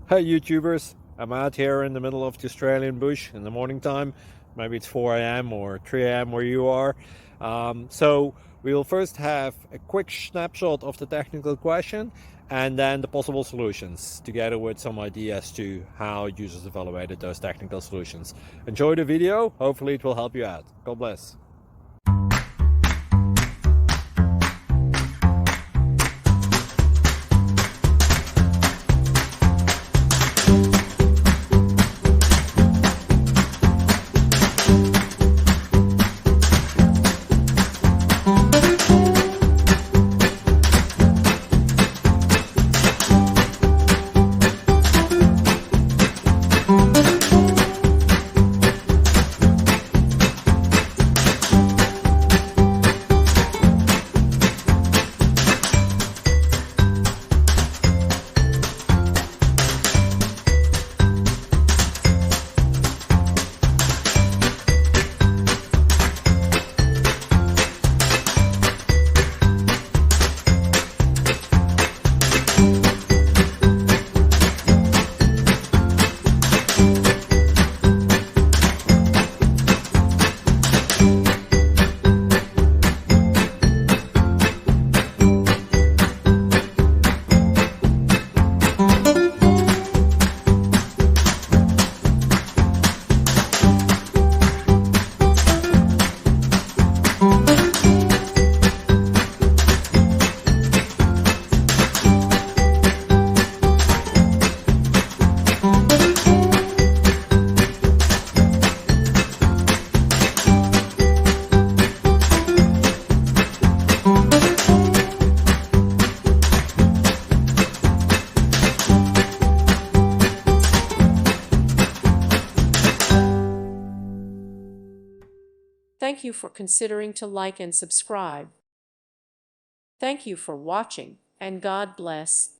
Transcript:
Hey YouTubers, I'm out here in the middle of the Australian bush in the morning time. Maybe it's 4 a.m. or 3 a.m. where you are. So we will first have a quick snapshot of the technical question and then the possible solutions, together with some ideas to how users evaluated those technical solutions. Enjoy the video, hopefully it will help you out. God bless. Thank you for considering to like and subscribe. Thank you for watching, and God bless.